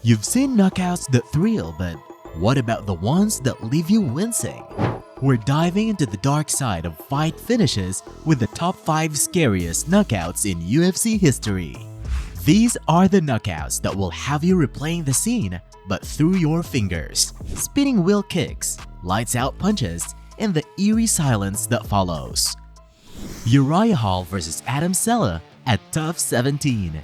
You've seen knockouts that thrill, but what about the ones that leave you wincing? We're diving into the dark side of fight finishes with the top 5 scariest knockouts in UFC history. These are the knockouts that will have you replaying the scene, but through your fingers. Spinning wheel kicks, lights out punches, and the eerie silence that follows. Uriah Hall vs. Adam Cella at TUF 17.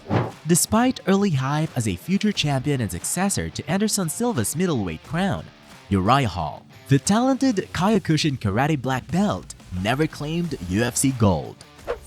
Despite early hype as a future champion and successor to Anderson Silva's middleweight crown, Uriah Hall, the talented Kyokushin karate black belt, never claimed UFC gold.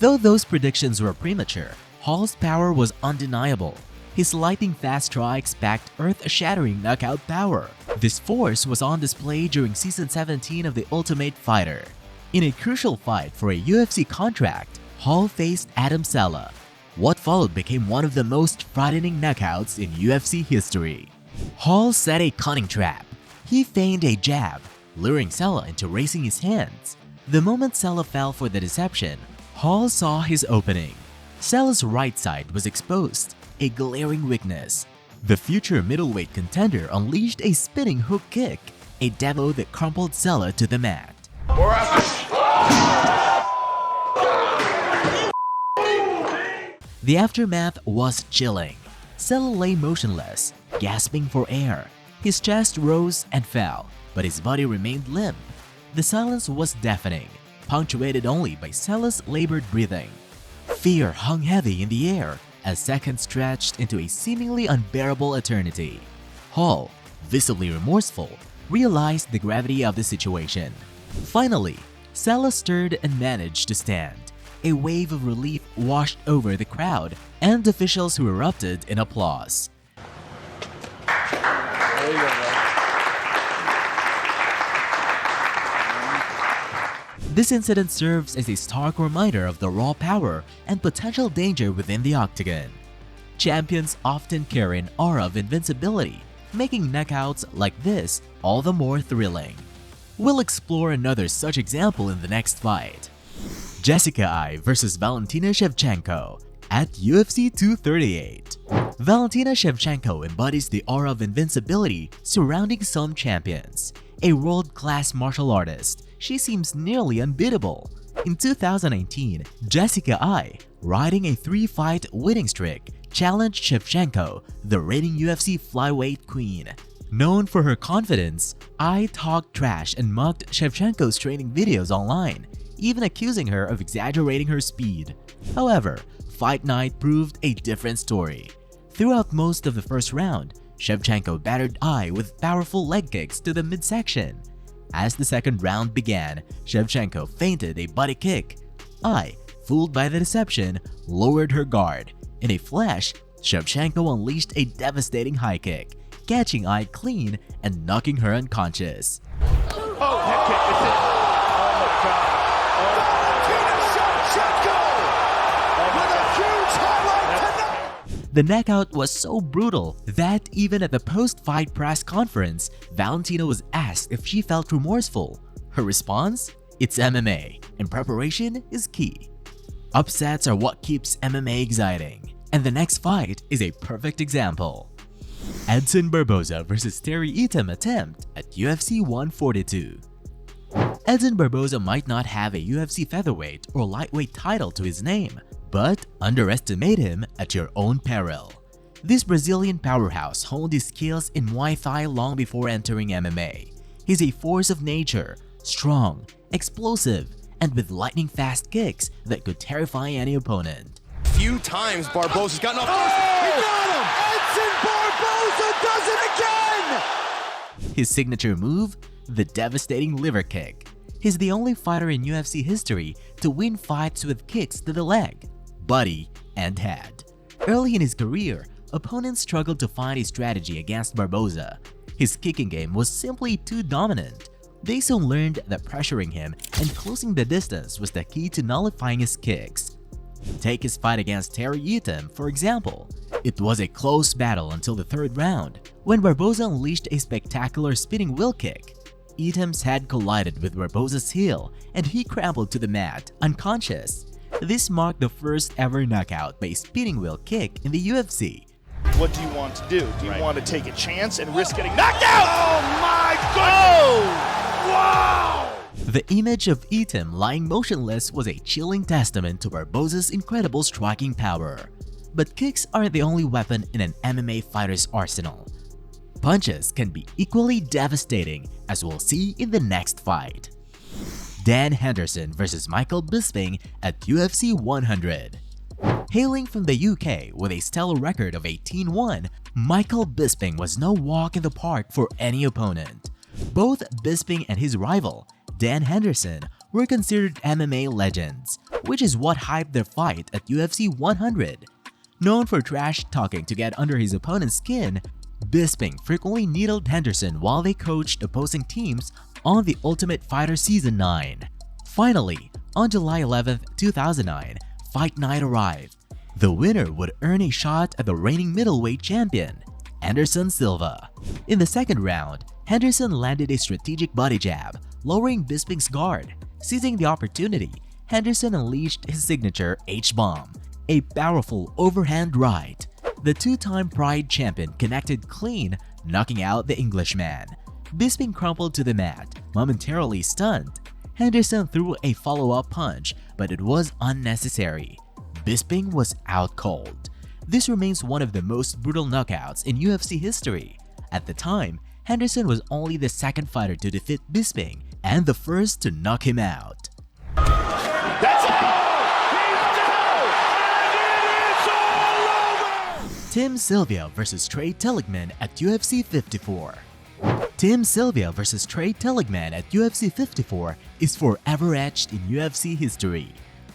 Though those predictions were premature, Hall's power was undeniable. His lightning-fast strikes packed earth-shattering knockout power. This force was on display during Season 17 of The Ultimate Fighter. In a crucial fight for a UFC contract, Hall faced Adam Cella. What followed became one of the most frightening knockouts in UFC history. Hall set a cunning trap. He feigned a jab, luring Cella into raising his hands. The moment Cella fell for the deception, Hall saw his opening. Cella's right side was exposed, a glaring weakness. The future middleweight contender unleashed a spinning hook kick, a demo that crumpled Cella to the mat. The aftermath was chilling. Cella lay motionless, gasping for air. His chest rose and fell, but his body remained limp. The silence was deafening, punctuated only by Cella's labored breathing. Fear hung heavy in the air as seconds stretched into a seemingly unbearable eternity. Hall, visibly remorseful, realized the gravity of the situation. Finally, Cella stirred and managed to stand. A wave of relief washed over the crowd and officials who erupted in applause. There you go, bro. This incident serves as a stark reminder of the raw power and potential danger within the octagon. Champions often carry an aura of invincibility, making knockouts like this all the more thrilling. We'll explore another such example in the next fight. Jessica Eye vs. Valentina Shevchenko at UFC 238. Valentina Shevchenko embodies the aura of invincibility surrounding some champions. A world-class martial artist, she seems nearly unbeatable. In 2019, Jessica Eye, riding a 3-fight winning streak, challenged Shevchenko, the reigning UFC flyweight queen. Known for her confidence, Eye talked trash and mocked Shevchenko's training videos online, even accusing her of exaggerating her speed. However, Fight Night proved a different story. Throughout most of the first round, Shevchenko battered Eye with powerful leg kicks to the midsection. As the second round began, Shevchenko feinted a body kick. Eye, fooled by the deception, lowered her guard. In a flash, Shevchenko unleashed a devastating high kick, catching Eye clean and knocking her unconscious. Oh, head kick, it's it. Oh my God. The knockout was so brutal that even at the post-fight press conference, Valentina was asked if she felt remorseful. Her response? It's MMA, and preparation is key. Upsets are what keeps MMA exciting, and the next fight is a perfect example. Edson Barboza vs. Terry Etam attempt at UFC 142. Edson Barboza might not have a UFC featherweight or lightweight title to his name, but underestimate him at your own peril. This Brazilian powerhouse honed his skills in Muay Thai long before entering MMA. He's a force of nature, strong, explosive, and with lightning-fast kicks that could terrify any opponent. Few times Barboza's gotten off. He got him! Edson Barboza does it again! His signature move? The devastating liver kick. He's the only fighter in UFC history to win fights with kicks to the leg, body, and head. Early in his career, opponents struggled to find a strategy against Barboza. His kicking game was simply too dominant. They soon learned that pressuring him and closing the distance was the key to nullifying his kicks. Take his fight against Terry Etam, for example. It was a close battle until the third round, when Barboza unleashed a spectacular spinning wheel kick. Etam's head collided with Barboza's heel, and he crumpled to the mat, unconscious. This marked the first ever knockout by a spinning wheel kick in the UFC. What do you want to do? Do you want to take a chance and risk getting knocked out? Oh my goodness! Wow! The image of Etim lying motionless was a chilling testament to Barbosa's incredible striking power. But kicks aren't the only weapon in an MMA fighter's arsenal. Punches can be equally devastating, as we'll see in the next fight. Dan Henderson vs Michael Bisping at UFC 100. Hailing from the UK with a stellar record of 18-1, Michael Bisping was no walk in the park for any opponent. Both Bisping and his rival, Dan Henderson, were considered MMA legends, which is what hyped their fight at UFC 100. Known for trash-talking to get under his opponent's skin, Bisping frequently needled Henderson while they coached opposing teams on The Ultimate Fighter Season 9. Finally, on July 11, 2009, Fight Night arrived. The winner would earn a shot at the reigning middleweight champion, Anderson Silva. In the second round, Henderson landed a strategic body jab, lowering Bisping's guard. Seizing the opportunity, Henderson unleashed his signature H-bomb, a powerful overhand right. The two-time Pride champion connected clean, knocking out the Englishman. Bisping crumpled to the mat, momentarily stunned. Henderson threw a follow-up punch, but it was unnecessary. Bisping was out cold. This remains one of the most brutal knockouts in UFC history. At the time, Henderson was only the second fighter to defeat Bisping and the first to knock him out. That's all! He's down! And it is all over! Tim Sylvia vs Trey Tilghman at UFC 54. Tim Sylvia vs Trey Tilghman at UFC 54 is forever etched in UFC history.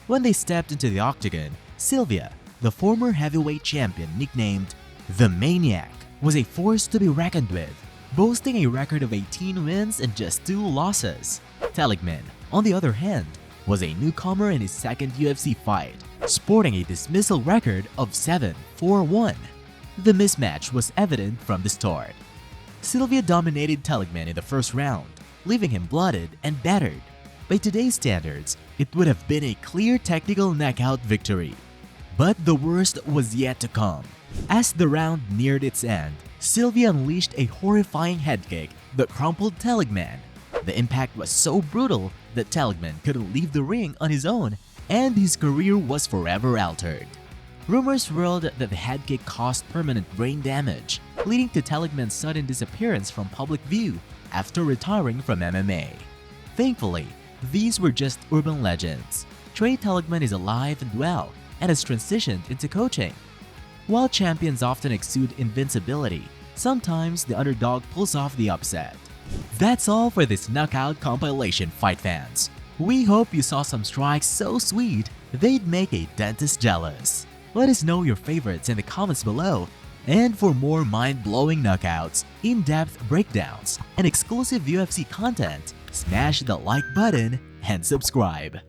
When they stepped into the Octagon, Sylvia, the former heavyweight champion nicknamed The Maniac, was a force to be reckoned with, boasting a record of 18 wins and just 2 losses. Tilghman, on the other hand, was a newcomer in his second UFC fight, sporting a dismissal record of 7-4-1. The mismatch was evident from the start. Sylvia dominated Tilghman in the first round, leaving him blooded and battered. By today's standards, it would have been a clear technical knockout victory. But the worst was yet to come. As the round neared its end, Sylvia unleashed a horrifying headkick that crumpled Tilghman. The impact was so brutal that Tilghman couldn't leave the ring on his own, and his career was forever altered. Rumors swirled that the headkick caused permanent brain damage, leading to Tilghman's sudden disappearance from public view after retiring from MMA. Thankfully, these were just urban legends. Trey Tilghman is alive and well and has transitioned into coaching. While champions often exude invincibility, sometimes the underdog pulls off the upset. That's all for this knockout compilation, fight fans. We hope you saw some strikes so sweet they'd make a dentist jealous. Let us know your favorites in the comments below. And for more mind-blowing knockouts, in-depth breakdowns, and exclusive UFC content, smash the like button and subscribe.